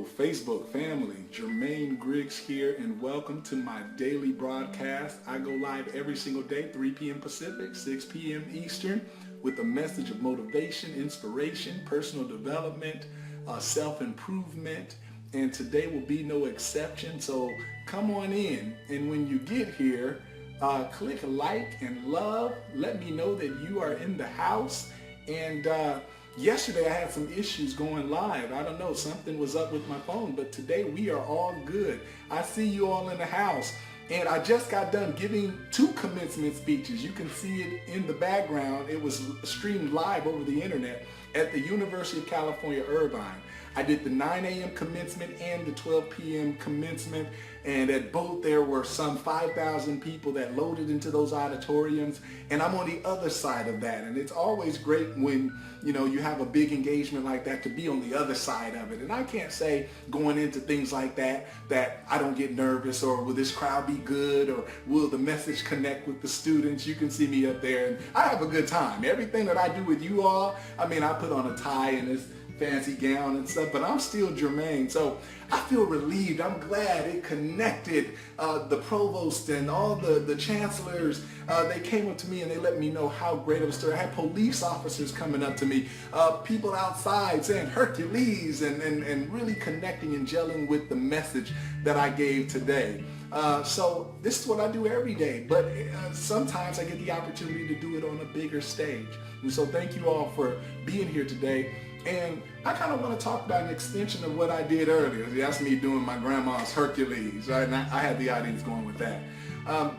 Hello, Facebook family. Jermaine Griggs here, and welcome to my daily broadcast. I go live every single day, 3 p.m. Pacific, 6 p.m. Eastern, with a message of motivation, inspiration, personal development, self-improvement, and today will be no exception. So come on in, and when you get here, click like and love. Let me know that you are in the house. And yesterday I had some issues going live. I don't know, something was up with my phone, but today we are all good. I see you all in the house. And I just got done giving 2 commencement speeches. You can see it in the background. It was streamed live over the internet at the University of California, Irvine. I did the 9 a.m. commencement and the 12 p.m. commencement, and at both there were some 5,000 people that loaded into those auditoriums, and I'm on the other side of that. And it's always great when you have a big engagement like that to be on the other side of it. And I can't say going into things like that I don't get nervous, or will this crowd be good, or will the message connect with the students. You can see me up there and I have a good time. Everything that I do with you all, I mean, I put on a tie and this fancy gown and stuff, but I'm still Jermaine. So I feel relieved. I'm glad it connected. The provost and all the chancellors, they came up to me and they let me know how great of a story. I had police officers coming up to me, people outside saying Hercules, and really connecting and gelling with the message that I gave today. So this is what I do every day, but sometimes I get the opportunity to do it on a bigger stage. And so thank you all for being here today. And I kind of want to talk about an extension of what I did earlier. That's me doing my grandma's Hercules, right? And I had the audience going with that.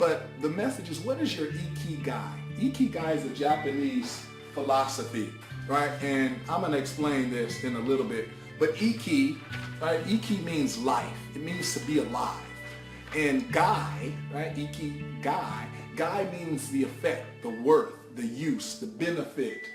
But the message is, what is your IKIGAI? IKIGAI is a Japanese philosophy, right? And I'm going to explain this in a little bit. But Iki, right? Iki means life. It means to be alive. And Gai, right? IKIGAI. Gai means the effect, the worth, the use, the benefit.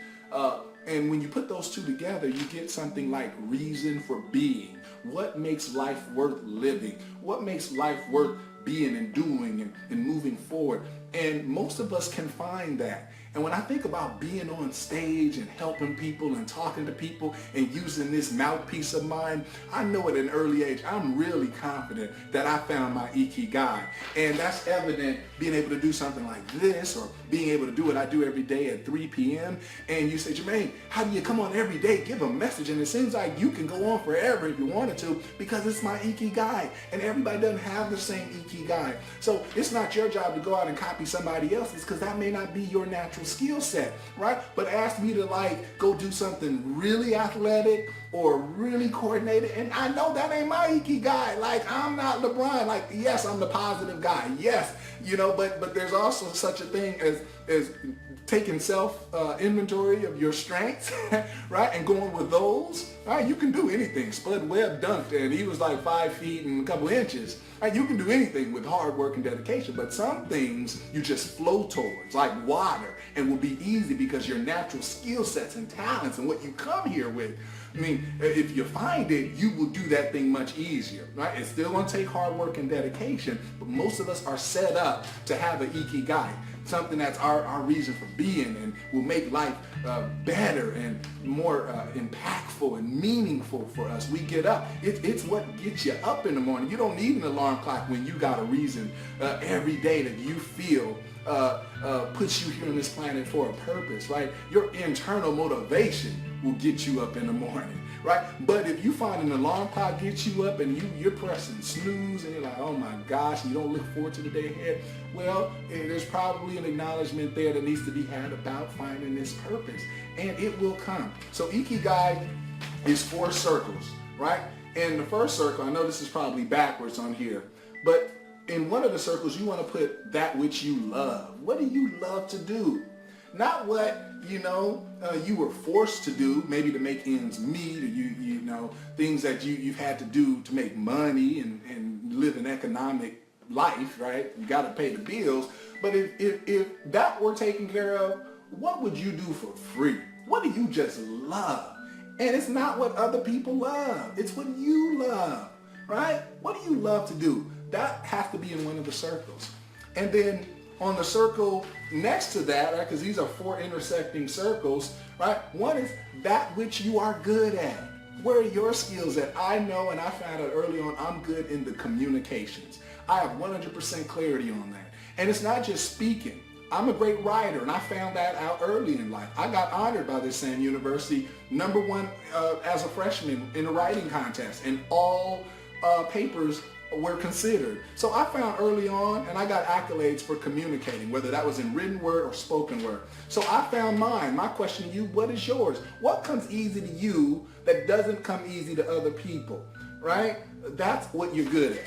And when you put those two together, you get something like reason for being. What makes life worth living? What makes life worth being and doing and moving forward? And most of us can find that. And when I think about being on stage and helping people and talking to people and using this mouthpiece of mine, I know at an early age, I'm really confident that I found my IKIGAI. And that's evident being able to do something like this, or being able to do what I do every day at 3 p.m. And you say, Jermaine, how do you come on every day, give a message? And it seems like you can go on forever if you wanted to, because it's my IKIGAI. And everybody doesn't have the same IKIGAI. So it's not your job to go out and copy somebody else's, because that may not be your natural skill set, right? But ask me to go do something really athletic or really coordinated, and I know that ain't my IKIGAI. I'm not LeBron. Yes, I'm the positive guy. Yes, but there's also such a thing as taking self-inventory of your strengths, right? And going with those, right? You can do anything. Spud Webb dunked, and he was 5 feet and a couple inches. Right? You can do anything with hard work and dedication, but some things you just flow towards, like water, and will be easy because your natural skill sets and talents and what you come here with. I mean, if you find it, you will do that thing much easier, right? It's still going to take hard work and dedication, but most of us are set up to have an IKIGAI, something that's our reason for being, and will make life better and more impactful and meaningful for us. We get up. It's what gets you up in the morning. You don't need an alarm clock when you got a reason every day that you feel puts you here on this planet for a purpose, right? Your internal motivation will get you up in the morning, right? But if you find an alarm clock gets you up and you're pressing snooze and you're like, oh my gosh, and you don't look forward to the day ahead, well, there's probably an acknowledgement there that needs to be had about finding this purpose, and it will come. So IKIGAI is 4 circles, right? And the first circle, I know this is probably backwards on here, but in one of the circles, you want to put that which you love. What do you love to do? Not what, you were forced to do, maybe to make ends meet, or things that you've had to do to make money and live an economic life, right? You got to pay the bills. But if that were taken care of, what would you do for free? What do you just love? And it's not what other people love. It's what you love, right? What do you love to do? That has to be in one of the circles. And then on the circle next to that, right, because these are 4 intersecting circles, right? One is that which you are good at. Where are your skills at? I know, and I found out early on, I'm good in the communications. I have 100% clarity on that. And it's not just speaking. I'm a great writer, and I found that out early in life. I got honored by this same university, #1 as a freshman in a writing contest, and all papers were considered. So I found early on, and I got accolades for communicating, whether that was in written word or spoken word. So I found mine. My question to you, what is yours? What comes easy to you that doesn't come easy to other people, right? That's what you're good at.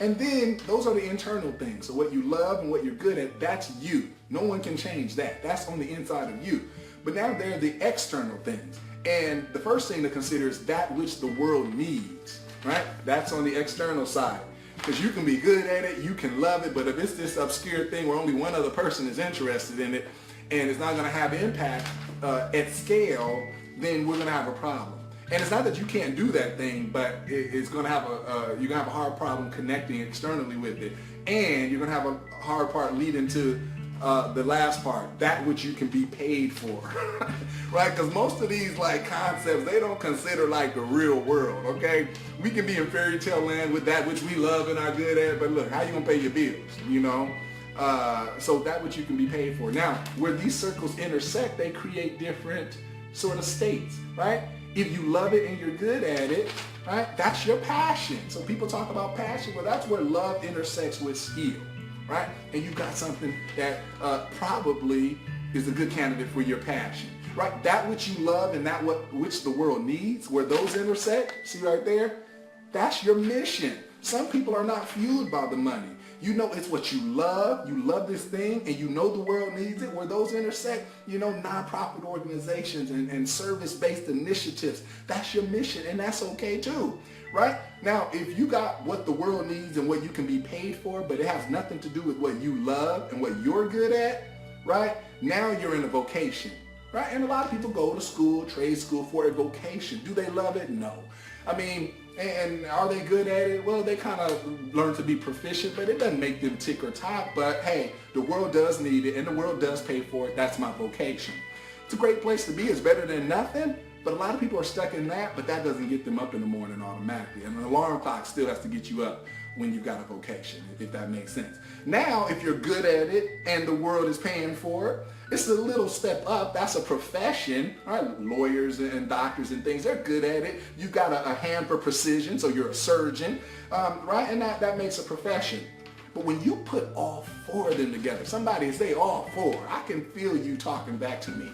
And then those are the internal things. So what you love and what you're good at, that's you. No one can change that. That's on the inside of you. But now there are the external things. And the first thing to consider is that which the world needs, right? That's on the external side. Because you can be good at it, you can love it, but if it's this obscure thing where only one other person is interested in it and it's not going to have impact at scale, then we're going to have a problem. And it's not that you can't do that thing, but it's going to have you're going to have a hard problem connecting externally with it. And you're going to have a hard part leading to the last part, that which you can be paid for, right? Because most of these like concepts, they don't consider like the real world, okay? We can be in fairy tale land with that which we love and are good at, but look, how you going to pay your bills, you know? So that which you can be paid for. Now, where these circles intersect, they create different sort of states, right? If you love it and you're good at it, right, that's your passion. So people talk about passion, well, that's where love intersects with skill, right? And you've got something that probably is a good candidate for your passion, right? That which you love and that which the world needs, where those intersect, see right there, that's your mission. Some people are not fueled by the money. You know it's what you love this thing, and you know the world needs it. Where those intersect, you know, nonprofit organizations and service-based initiatives, that's your mission, and that's okay too, right? Now, if you got what the world needs and what you can be paid for, but it has nothing to do with what you love and what you're good at, right? Now you're in a vocation, right? And a lot of people go to school, trade school for a vocation. Do they love it? No. I mean, and are they good at it? Well, they kind of learn to be proficient, but it doesn't make them tick or tock. But hey, the world does need it and the world does pay for it. That's my vocation. It's a great place to be. It's better than nothing. But a lot of people are stuck in that, but that doesn't get them up in the morning automatically. And an alarm clock still has to get you up when you've got a vocation, if that makes sense. Now, if you're good at it and the world is paying for it, it's a little step up. That's a profession. All right, lawyers and doctors and things, they're good at it. You've got a hand for precision, so you're a surgeon, right? And that makes a profession. But when you put all four of them together, somebody say all four, I can feel you talking back to me,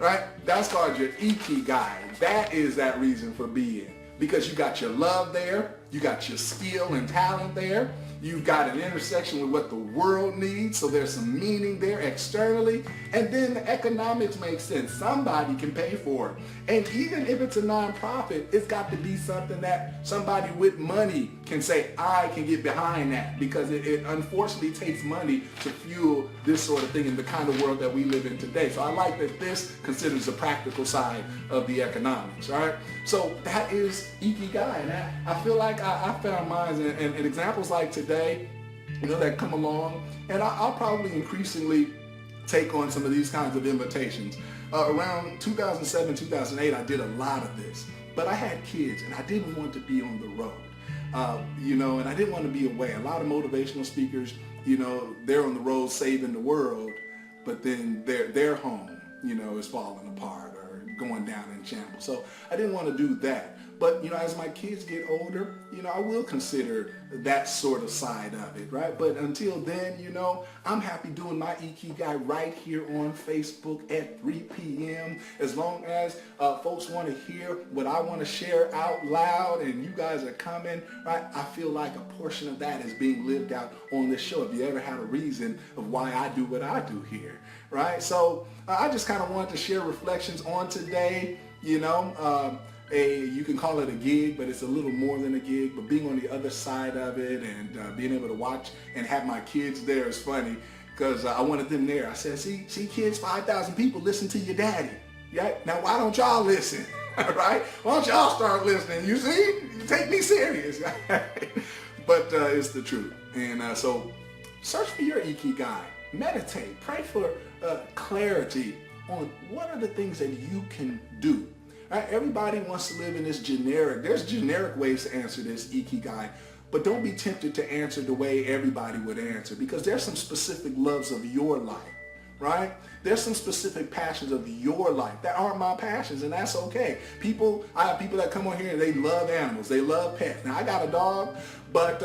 right? That's called your IKIGAI. That is that reason for being. Because you got your love there, you got your skill and talent there, you've got an intersection with what the world needs, so there's some meaning there externally, and then the economics make sense. Somebody can pay for it. And even if it's a nonprofit, it's got to be something that somebody with money can say, I can get behind that, because it unfortunately takes money to fuel this sort of thing in the kind of world that we live in today. So I like that this considers the practical side of the economics, right? So that is IKIGAI, and I feel like I found mine, and examples like today, you know, that come along, and I'll probably increasingly take on some of these kinds of invitations. Around 2007, 2008, I did a lot of this, but I had kids, and I didn't want to be on the road, you know, and I didn't want to be away. A lot of motivational speakers, you know, they're on the road saving the world, but then their home, you know, is falling apart or going down in shambles. So I didn't want to do that. But, you know, as my kids get older, you know, I will consider that sort of side of it, right? But until then, you know, I'm happy doing my IKIGAI right here on Facebook at 3 p.m. As long as folks want to hear what I want to share out loud and you guys are coming, right? I feel like a portion of that is being lived out on this show. If you ever had a reason of why I do what I do here, right? So I just kind of wanted to share reflections on today, you know. You can call it a gig, but it's a little more than a gig. But being on the other side of it and being able to watch and have my kids there is funny, because I wanted them there. I said, see kids, 5,000 people listen to your daddy. Yeah? Now why don't y'all listen? Right? Why don't y'all start listening? You see? You take me serious. But it's the truth. And so search for your IKIGAI. Meditate. Pray for clarity on what are the things that you can do. Right? Everybody wants to live in this generic. There's generic ways to answer this Ikigai, but don't be tempted to answer the way everybody would answer, because there's some specific loves of your life, right? There's some specific passions of your life that aren't my passions, and that's okay. I have people that come on here and they love animals, they love pets. Now I got a dog, but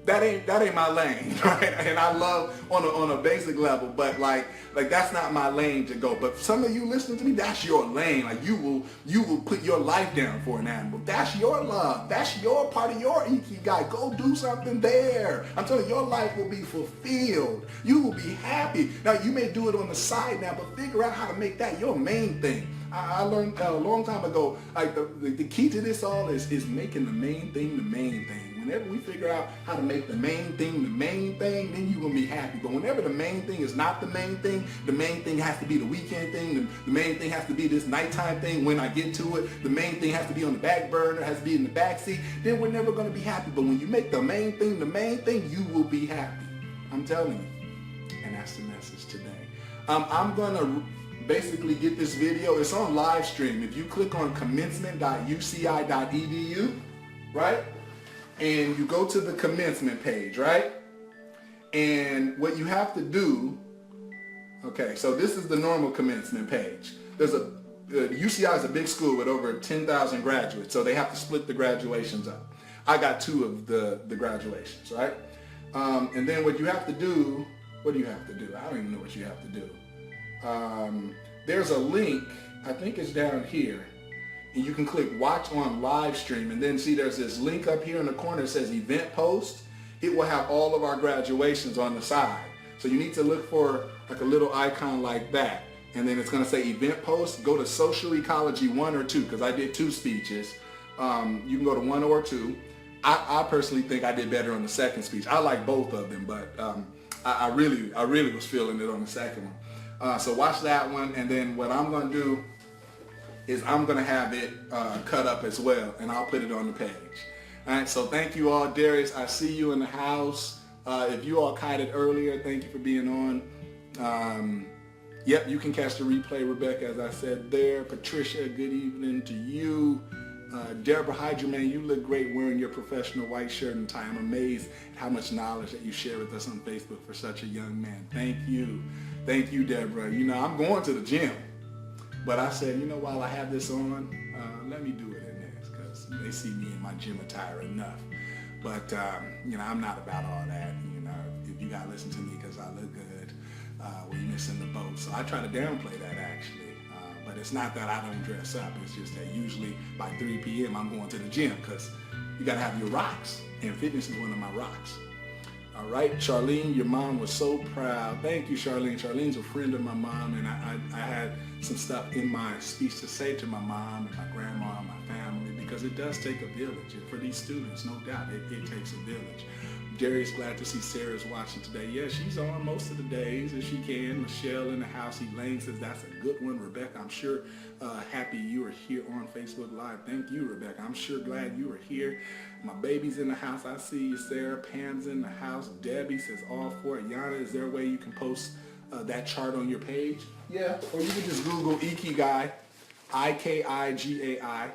that ain't my lane, right? And I love on a basic level, but like that's not my lane to go. But some of you listening to me, that's your lane. Like you will put your life down for an animal. That's your love. That's your part of your Ikigai. Go do something there. I'm telling you, your life will be fulfilled. You will be happy. Now you may do it on the side now, but figure out how to make that your main thing. I learned a long time ago, like the key to this all is making the main thing the main thing. Whenever we figure out how to make the main thing, then you're going to be happy. But whenever the main thing is not the main thing has to be the weekend thing, the main thing has to be this nighttime thing when I get to it, the main thing has to be on the back burner, has to be in the back seat, then we're never going to be happy. But when you make the main thing, you will be happy. I'm telling you. And that's the message today. I'm going to basically get this video. It's on live stream. If you click on commencement.uci.edu, right? And you go to the commencement page, right? And what you have to do, okay, so this is the normal commencement page. UCI is a big school with over 10,000 graduates, so they have to split the graduations up. I got 2 of the graduations, right? And then what you have to do, what do you have to do? I don't even know what you have to do. There's a link, I think it's down here. And you can click watch on live stream, and then see there's this link up here in the corner that says event post. It will have all of our graduations on the side. So you need to look for like a little icon like that. And then it's going to say event post. Go to social ecology 1 or 2, because I did 2 speeches. You can go to 1 or 2. I personally think I did better on the second speech. I like both of them, but I really was feeling it on the second one. So watch that one, and then what I'm going to do is I'm going to have it cut up as well, and I'll put it on the page. All right, so thank you all. Darius, I see you in the house. If you all kited earlier, thank you for being on. Yep, you can catch the replay, Rebecca, as I said there. Patricia, good evening to you. Deborah, hi Jermaine, you look great wearing your professional white shirt and tie. I'm amazed at how much knowledge that you share with us on Facebook for such a young man. Thank you. Thank you, Deborah. You know, I'm going to the gym. But I said, you know, while I have this on, let me do it in this, because they see me in my gym attire enough. But, you know, I'm not about all that. You know, if you got to listen to me because I look good, well, you're missing the boat. So I try to downplay that, actually. But it's not that I don't dress up. It's just that usually by 3 p.m. I'm going to the gym, because you got to have your rocks. And fitness is one of my rocks. All right, Charlene, your mom was so proud. Thank you, Charlene. Charlene's a friend of my mom, and I had some stuff in my speech to say to my mom and my grandma and my family, because it does take a village. And for these students, no doubt, it takes a village. Darius, glad to see Sarah's watching today. Yeah, she's on most of the days if she can. Michelle in the house. Elaine says that's a good one. Rebecca, I'm sure happy you are here on Facebook Live. Thank you, Rebecca. I'm sure glad you are here. My baby's in the house. I see you, Sarah. Pam's in the house. Debbie says all for it. Yana, is there a way you can post that chart on your page? Yeah, or you can just Google Ikigai, IKIGAI.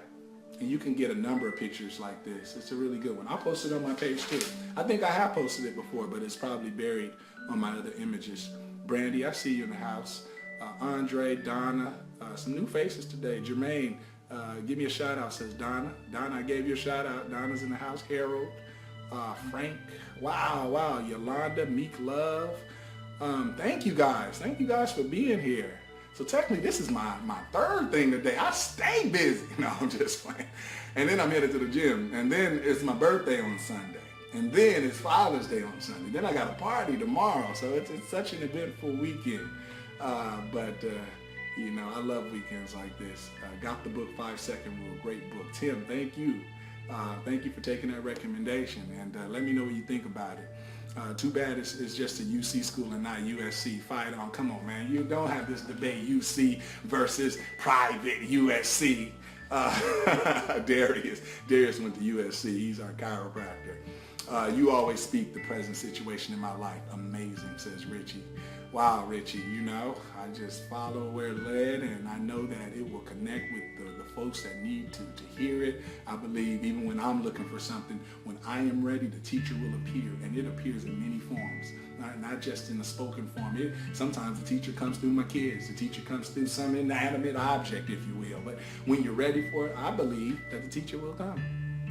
And you can get a number of pictures like this. It's a really good one. I'll post it on my page too. I think I have posted it before, but it's probably buried on my other images. Brandy, I see you in the house. Andre, Donna, some new faces today. Jermaine, give me a shout out, says Donna. Donna, I gave you a shout out. Donna's in the house. Harold, Frank, wow. Yolanda, Meek Love. Thank you guys. Thank you guys for being here. So technically, this is my 3rd thing today. I stay busy. No, I'm just playing. And then I'm headed to the gym. And then it's my birthday on Sunday. And then it's Father's Day on Sunday. Then I got a party tomorrow. So it's such an eventful weekend. You know, I love weekends like this. Got the book 5 Second Rule. Great book. Tim, thank you. Thank you for taking that recommendation. And let me know what you think about it. Too bad it's just a UC school and not USC. Fight on. Come on, man. You don't have this debate, UC versus private USC. Darius went to USC. He's our chiropractor. You always speak the present situation in my life. Amazing, says Richie. Wow, Richie, you know, I just follow where it led, and I know that it will connect with the folks that need to hear it. I believe even when I'm looking for something, when I am ready, the teacher will appear, and it appears in many forms, not just in a spoken form. Sometimes the teacher comes through my kids. The teacher comes through some inanimate object, if you will. But when you're ready for it, I believe that the teacher will come.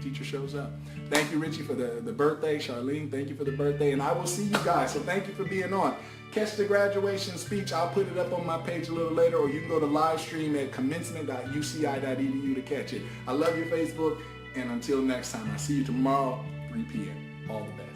Teacher shows up. Thank you, Richie, for the birthday. Charlene, thank you for the birthday. And I will see you guys. So thank you for being on. Catch the graduation speech. I'll put it up on my page a little later, or you can go to live stream at commencement.uci.edu to catch it. I love you, Facebook. And until next time, I'll see you tomorrow, 3 p.m. All the best.